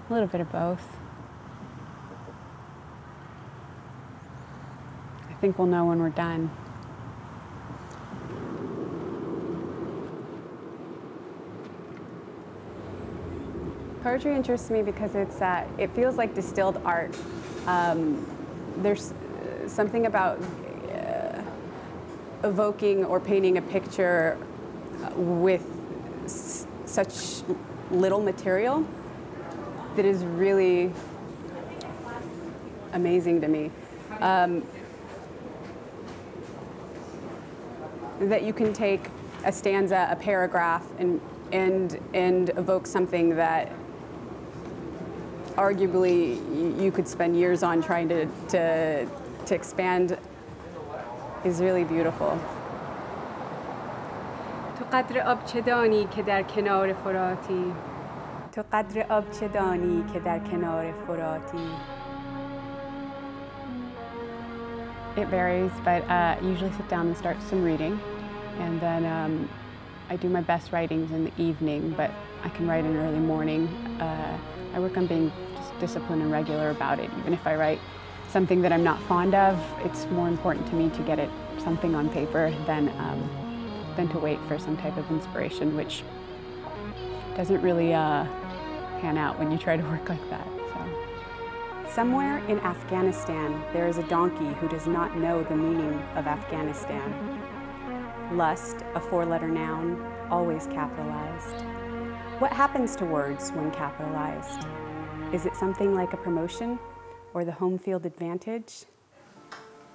A little bit of both. I think we'll know when we're done. Poetry interests me because it feels like distilled art. There's something about evoking or painting a picture with such little material that is really amazing to me. That you can take a stanza, a paragraph, and evoke something that arguably you could spend years on trying to expand is really beautiful. تو قدر آب چه دانی که در کنار فراتی تو قدر آب چه دانی که در کنار فراتی. It varies, but I usually sit down and start some reading, and then I do my best writings in the evening, but I can write in early morning. I work on being just disciplined and regular about it. Even if I write something that I'm not fond of, it's more important to me to get something on paper than to wait for some type of inspiration, which doesn't really pan out when you try to work like that. So. Somewhere in Afghanistan, there is a donkey who does not know the meaning of Afghanistan. Lust, a four-letter noun, always capitalized. What happens to words when capitalized? Is it something like a promotion or the home field advantage?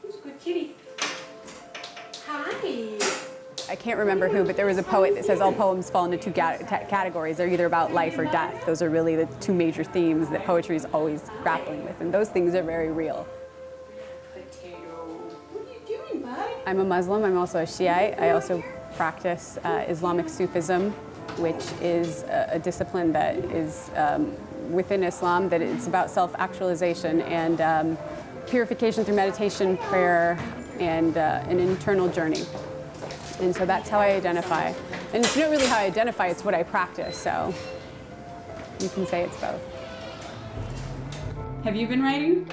Who's a good kitty? Hi. I can't remember who, but there was a poet that says all poems fall into two categories. They're either about life or death. Those are really the two major themes that poetry is always grappling with, and those things are very real. What are you doing, bud? I'm a Muslim. I'm also a Shiite. I also practice Islamic Sufism, which is a discipline that is within Islam, that it's about self-actualization and purification through meditation, prayer, and an internal journey. And so that's how I identify. And it's not really how I identify, it's what I practice, so you can say it's both. Have you been writing?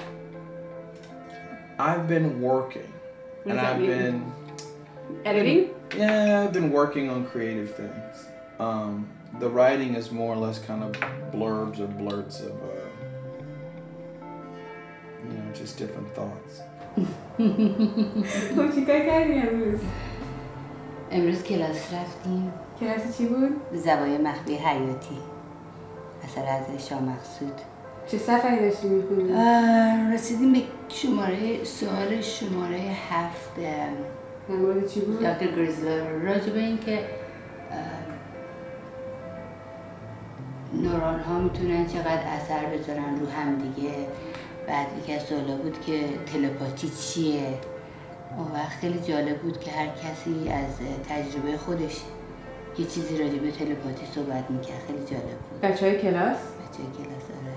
I've been working. What does that mean? Editing? Yeah, I've been working on creative things. The writing is more or less kind of blurbs or blurts of, just different thoughts. خب چیکار کردی امروز؟ امروز کلاس رفتیم. کلاس چی بود؟ زوایای مخفی حیاتی. اثر از شاه مقصود. چه صفحه‌ای داشتی می‌خوندی؟ رسیدیم به سوال شماره 7. در مورد چی بود؟ دکتر گریزلر راجع به اینکه نورون ها میتونن چقدر اثر بذارن رو هم دیگه. بعد یکی از سوالا بود که تلپاتی چیه؟ اون وقت خیلی جالب بود که هر کسی از تجربه خودش یه چیزی راجع به تلپاتی صحبت میکرد. خیلی جالب بود. بچه‌های کلاس؟ بچه‌های کلاس آره.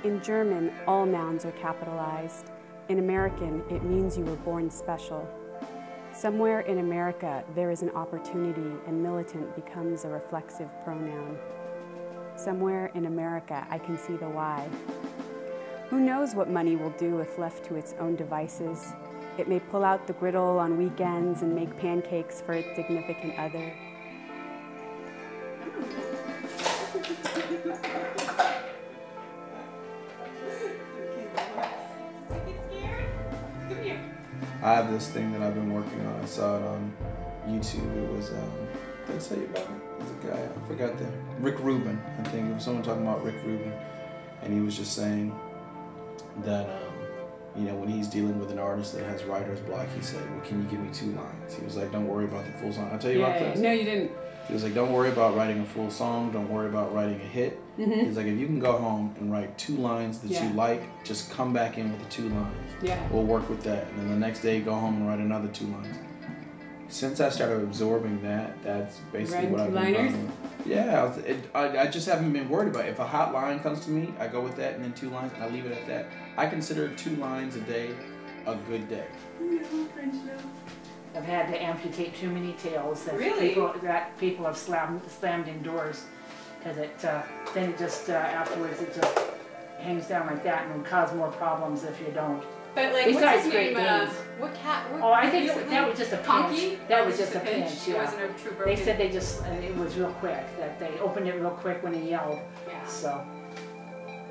In German, all nouns are capitalized. In American, it means you were born special. Somewhere in America, there is an opportunity and militant becomes a reflexive pronoun. Somewhere in America, I can see the why. Who knows what money will do if left to its own devices? It may pull out the griddle on weekends and make pancakes for its significant other. I have this thing that I've been working on. I saw it on YouTube. It was, did I tell you about it? There's a guy, I forgot that. Rick Rubin, I think. It was someone talking about Rick Rubin. And he was just saying that, when he's dealing with an artist that has writer's block, he said, well, can you give me 2 lines? He was like, don't worry about the full song. I'll tell you about this. No, you didn't. He was like, don't worry about writing a full song. Don't worry about writing a hit. Mm-hmm. He's like, if you can go home and write 2 lines that you like, just come back in with the 2 lines. Yeah. We'll work with that. And then the next day, go home and write another 2 lines. Since I started absorbing that, that's basically what I've been doing. Yeah, I just haven't been worried about it. If a hot line comes to me, I go with that, and then 2 lines, and I leave it at that. I consider 2 lines a day a good day. I've had to amputate too many tails that people have slammed indoors because then it just afterwards it just hangs down like that and will cause more problems if you don't. But like, Besides what's his Great name? Danes. What cat? What, Oh, I think that was just a Punky? pinch. That was just a pinch. It Yeah. wasn't a true They broken. said they just it was real quick. That they opened it real quick when he yelled. Yeah. So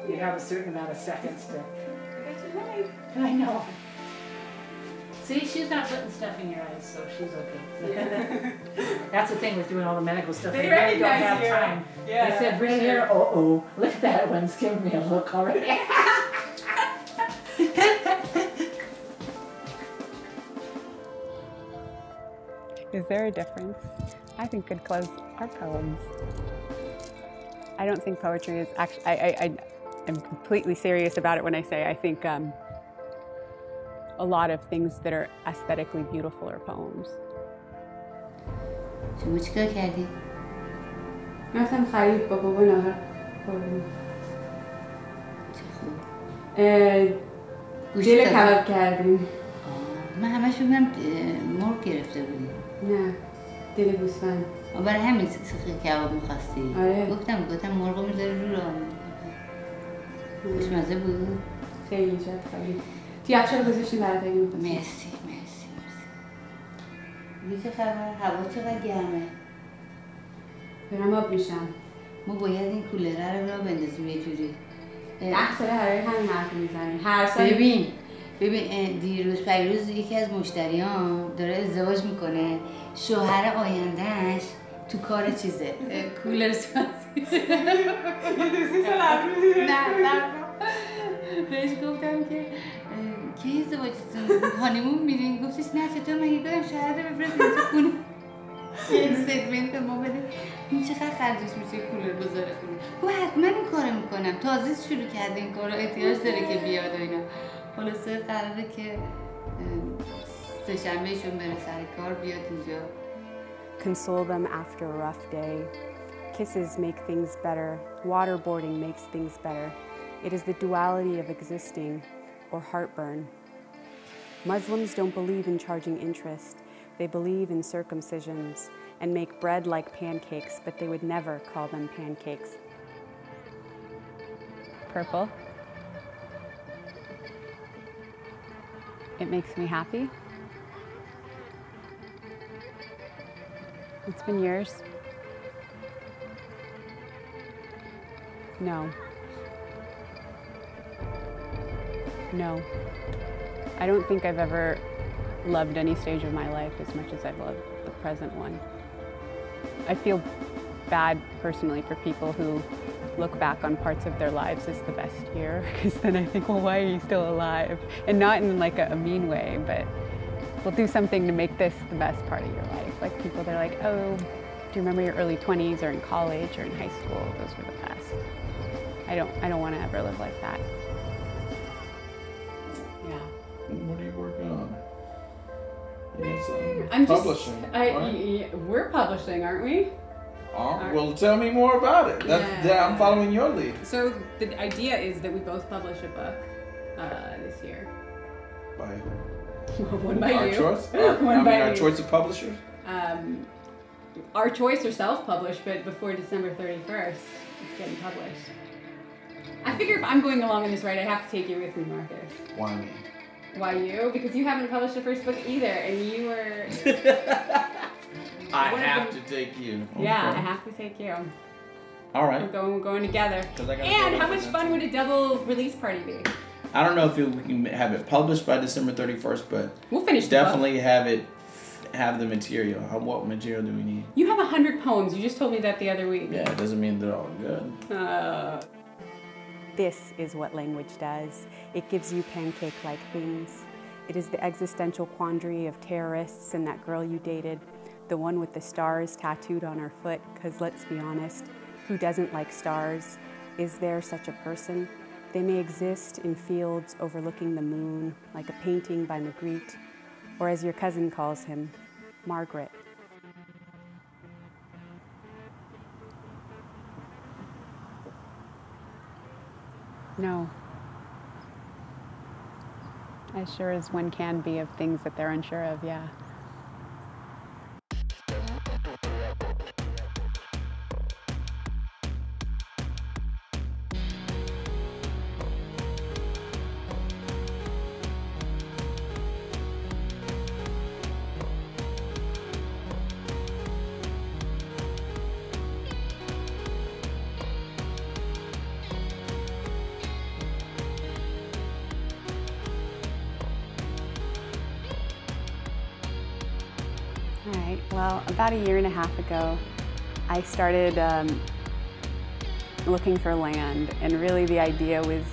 you have a certain amount of seconds to. I got you right. I know. See, she's not putting stuff in your eyes, so she's okay. That's the thing with doing all the medical stuff. They They really don't recognize have you. time. Yeah. They said right here, oh, look at that one's giving me a look already. Is there a difference? I think good clothes are poems. I don't think poetry is actually, I'm completely serious about it when I say I think a lot of things that are aesthetically beautiful are poems. شما چیکار کردی؟ رفتم خرید با بابا نهار خوردیم. چه خوب. گوشت کباب کردیم. من همش میگم مرغ گرفته بودی. نه، دل گوسفند. برای همین سیخ کباب می‌خواستی. آره. گفتم مرغ می‌ذاری رو راه. خوشمزه بود. خیلی جد خالی. تو یخچال گذاشتیم برات اگه می‌خواستی. مرسی. چه خبر؟ هوا چقدر گرمه؟ برم آب میشم. ما باید این کولره رو راه بندازیم یه جوری. 10 ساله هرای همین حرف میزنی. هر سال ببین دیروز پیروز یکی از مشتریان داره ازدواج میکنه، شوهر آیندهش تو کار چیزه کولر سازی. نه بهش گفتم که کی ازدواجتون هانیمون میرین؟ گفتش نه چطور من یه دارم شوهر بفرستیم تو خونه یک سگمنت ما بده این چقدر خرجش میشه کولر بذاره خونه. گفت حتما این کارو میکنم، تازه شروع کرده این کارو، احتیاج داره که بیاد و اینا. خلاصه قراره که سه‌شنبهشون بره سر کار بیاد اینجا. Console them after a rough day. Kisses make things better. Waterboarding makes things better. It is the duality of existing, or heartburn. Muslims don't believe in charging interest. They believe in circumcisions and make bread like pancakes, but they would never call them pancakes. Purple. It makes me happy. It's been years. No. No. I don't think I've ever loved any stage of my life as much as I've loved the present one. I feel bad personally for people who look back on parts of their lives as the best year, because then I think, well, why are you still alive? And not in like a mean way, but we'll do something to make this the best part of your life. Like people, they're like, oh, do you remember your early 20s or in college or in high school? Those were the best. I don't want to ever live like that. Yeah. What are you working on? Yes, I'm publishing. Right? We're publishing, aren't we? Well, tell me more about it. I'm following your lead. So the idea is that we both publish a book this year. By One by our you. choice? Our choice of publishers? Our choice or self-published, but before December 31st, it's getting published. I figure if I'm going along in this right, I have to take you with me, Marcus. Why me? Why you? Because you haven't published the first book either, and you were... I have to take you. Okay. Yeah, I have to take you. All right. We're going together. And how much fun would a double release party be? I don't know if we can have it published by December 31st, but we'll finish definitely have the material. What material do we need? You have 100 poems. You just told me that the other week. Yeah, it doesn't mean they're all good. This is what language does. It gives you pancake-like things. It is the existential quandary of terrorists and that girl you dated, the one with the stars tattooed on her foot, because let's be honest, who doesn't like stars? Is there such a person? They may exist in fields overlooking the moon, like a painting by Magritte, or as your cousin calls him, Margaret. No. As sure as one can be of things that they're unsure of, yeah. All right, well, about 1.5 years ago, I started looking for land, and really the idea was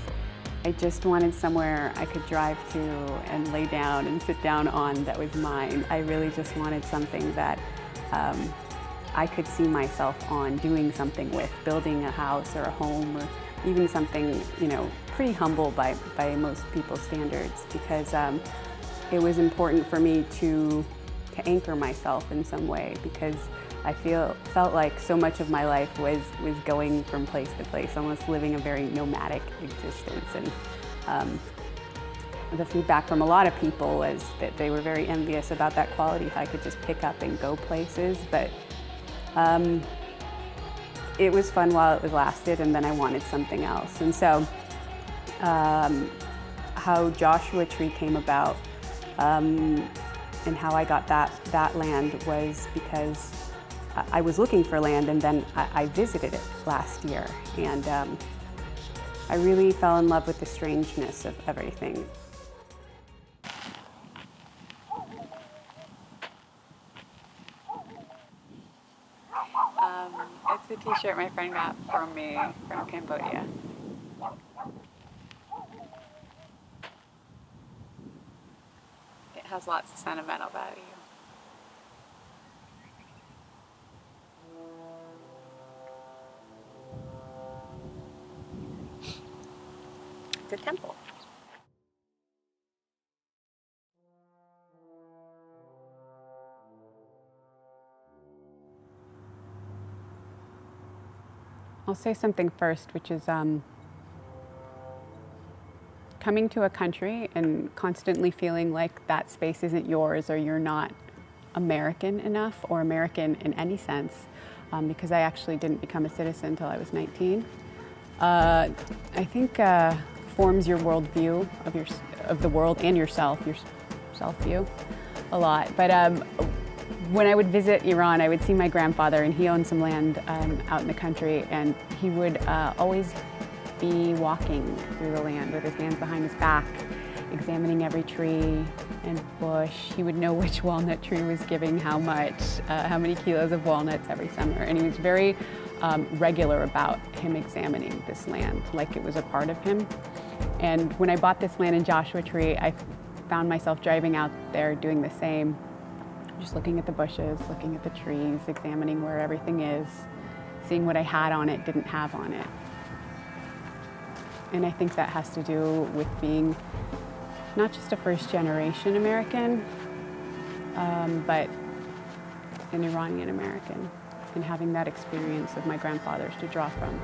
I just wanted somewhere I could drive to and lay down and sit down on that was mine. I really just wanted something that I could see myself on doing something with, building a house or a home, or even something, you know, pretty humble by most people's standards, because it was important for me to anchor myself in some way, because I felt like so much of my life was going from place to place, almost living a very nomadic existence. And the feedback from a lot of people was that they were very envious about that quality, how I could just pick up and go places. But it was fun while it lasted, and then I wanted something else. And so how Joshua Tree came about and how I got that land was because I was looking for land, and then I visited it last year, and I really fell in love with the strangeness of everything. It's a t-shirt my friend got from me from Cambodia. It has lots of sentimental value. It's a temple. I'll say something first, which is coming to a country and constantly feeling like that space isn't yours, or you're not American enough, or American in any sense, because I actually didn't become a citizen until I was 19. I think forms your worldview of the world and yourself, your self-view, a lot. But when I would visit Iran, I would see my grandfather, and he owned some land out in the country, and he would always be walking through the land with his hands behind his back, examining every tree and bush. He would know which walnut tree was giving how much, how many kilos of walnuts every summer, and he was very regular about him examining this land like it was a part of him. And when I bought this land in Joshua Tree, I found myself driving out there doing the same, just looking at the bushes, looking at the trees, examining where everything is, seeing what I had on it, didn't have on it. And I think that has to do with being not just a first-generation American, but an Iranian American, and having that experience of my grandfather's to draw from.